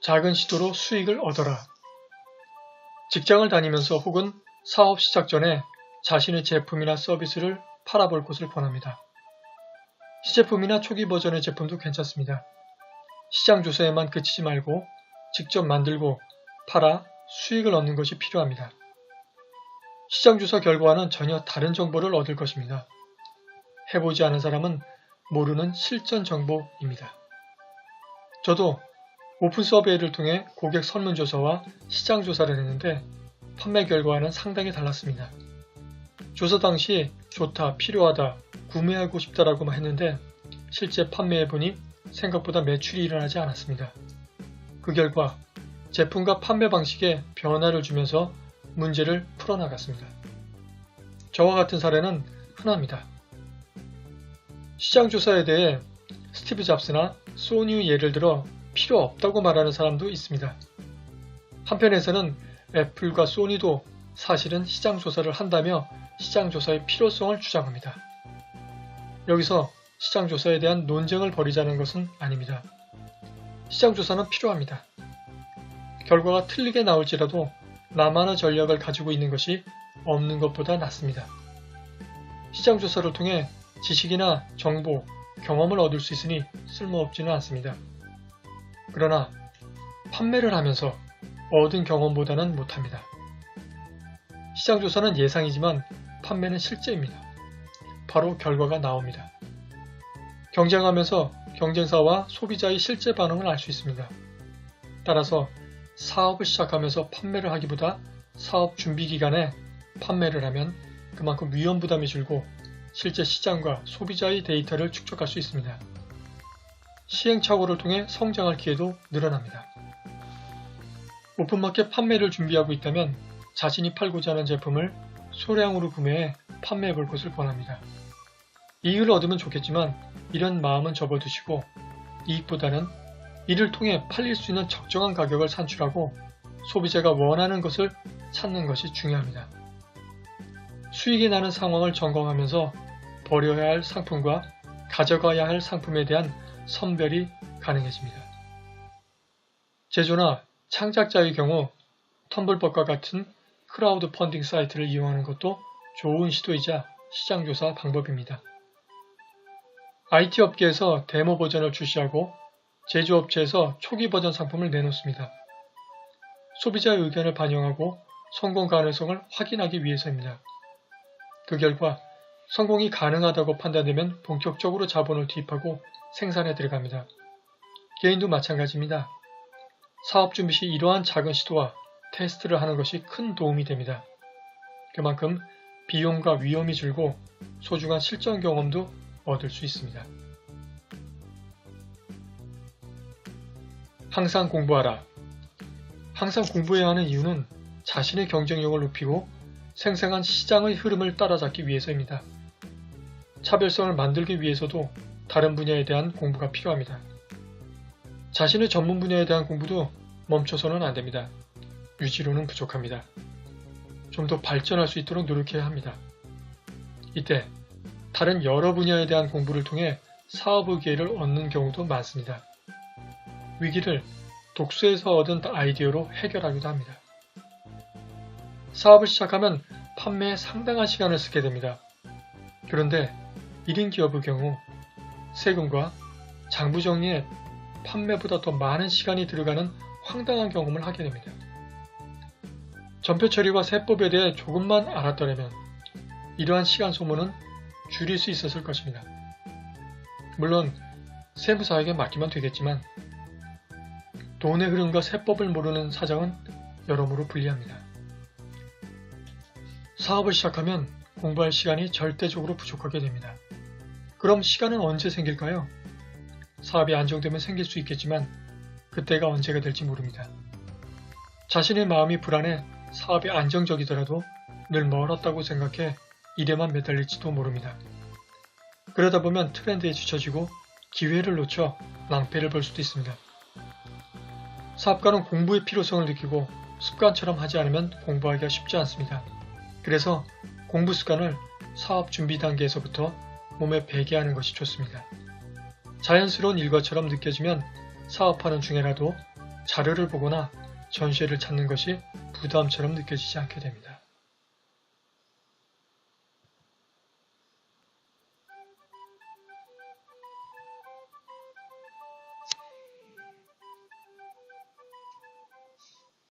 작은 시도로 수익을 얻어라. 직장을 다니면서 혹은 사업 시작 전에 자신의 제품이나 서비스를 팔아볼 곳을 권합니다. 시제품이나 초기 버전의 제품도 괜찮습니다. 시장 조사에만 그치지 말고 직접 만들고 팔아 수익을 얻는 것이 필요합니다. 시장 조사 결과와는 전혀 다른 정보를 얻을 것입니다. 해보지 않은 사람은 모르는 실전 정보입니다. 저도 오픈 서베이를 통해 고객 설문조사와 시장 조사를 했는데 판매 결과와는 상당히 달랐습니다. 조사 당시 좋다, 필요하다, 구매하고 싶다라고만 했는데 실제 판매해보니 생각보다 매출이 일어나지 않았습니다. 그 결과 제품과 판매 방식에 변화를 주면서 문제를 풀어나갔습니다. 저와 같은 사례는 흔합니다. 시장 조사에 대해 스티브 잡스나 소니의 예를 들어 필요 없다고 말하는 사람도 있습니다. 한편에서는 애플과 소니도 사실은 시장 조사를 한다며 시장 조사의 필요성을 주장합니다. 여기서 시장 조사에 대한 논쟁을 벌이자는 것은 아닙니다. 시장 조사는 필요합니다. 결과가 틀리게 나올지라도 나만의 전략을 가지고 있는 것이 없는 것보다 낫습니다. 시장 조사를 통해 지식이나 정보, 경험을 얻을 수 있으니 쓸모없지는 않습니다. 그러나 판매를 하면서 얻은 경험보다는 못합니다. 시장 조사는 예상이지만 판매는 실제입니다. 바로 결과가 나옵니다. 경쟁하면서 경쟁사와 소비자의 실제 반응을 알 수 있습니다. 따라서 사업을 시작하면서 판매를 하기보다 사업 준비 기간에 판매를 하면 그만큼 위험 부담이 줄고 실제 시장과 소비자의 데이터를 축적할 수 있습니다. 시행착오를 통해 성장할 기회도 늘어납니다. 오픈마켓 판매를 준비하고 있다면 자신이 팔고자 하는 제품을 소량으로 구매해 판매해 볼 것을 권합니다. 이익을 얻으면 좋겠지만 이런 마음은 접어두시고 이익보다는 이를 통해 팔릴 수 있는 적정한 가격을 산출하고 소비자가 원하는 것을 찾는 것이 중요합니다. 수익이 나는 상황을 점검하면서 버려야 할 상품과 가져가야 할 상품에 대한 선별이 가능해집니다. 제조나 창작자의 경우 텀블벅과 같은 크라우드 펀딩 사이트를 이용하는 것도 좋은 시도이자 시장조사 방법입니다. IT 업계에서 데모 버전을 출시하고 제조업체에서 초기 버전 상품을 내놓습니다. 소비자의 의견을 반영하고 성공 가능성을 확인하기 위해서입니다. 그 결과 성공이 가능하다고 판단되면 본격적으로 자본을 투입하고 생산에 들어갑니다. 개인도 마찬가지입니다. 사업 준비 시 이러한 작은 시도와 테스트를 하는 것이 큰 도움이 됩니다. 그만큼 비용과 위험이 줄고 소중한 실전 경험도 얻을 수 있습니다. 항상 공부하라. 항상 공부해야 하는 이유는 자신의 경쟁력을 높이고 생생한 시장의 흐름을 따라잡기 위해서입니다. 차별성을 만들기 위해서도 다른 분야에 대한 공부가 필요합니다. 자신의 전문 분야에 대한 공부도 멈춰서는 안 됩니다. 유지로는 부족합니다. 좀 더 발전할 수 있도록 노력해야 합니다. 이때 다른 여러 분야에 대한 공부를 통해 사업의 기회를 얻는 경우도 많습니다. 위기를 독서에서 얻은 아이디어로 해결하기도 합니다. 사업을 시작하면 판매에 상당한 시간을 쓰게 됩니다. 그런데 1인 기업의 경우 세금과 장부 정리에 판매보다 더 많은 시간이 들어가는 황당한 경험을 하게 됩니다. 전표 처리와 세법에 대해 조금만 알았더라면 이러한 시간 소모는 줄일 수 있었을 것입니다. 물론 세무사에게 맡기면 되겠지만 돈의 흐름과 세법을 모르는 사장은 여러모로 불리합니다. 사업을 시작하면 공부할 시간이 절대적으로 부족하게 됩니다. 그럼 시간은 언제 생길까요? 사업이 안정되면 생길 수 있겠지만 그때가 언제가 될지 모릅니다. 자신의 마음이 불안해 사업이 안정적이더라도 늘 멀었다고 생각해 일에만 매달릴지도 모릅니다. 그러다 보면 트렌드에 지쳐지고 기회를 놓쳐 낭패를 볼 수도 있습니다. 사업가는 공부의 필요성을 느끼고 습관처럼 하지 않으면 공부하기가 쉽지 않습니다. 그래서 공부 습관을 사업 준비 단계에서부터 몸에 배게 하는 것이 좋습니다. 자연스러운 일과처럼 느껴지면 사업하는 중에라도 자료를 보거나 전시회를 찾는 것이 부담처럼 느껴지지 않게 됩니다.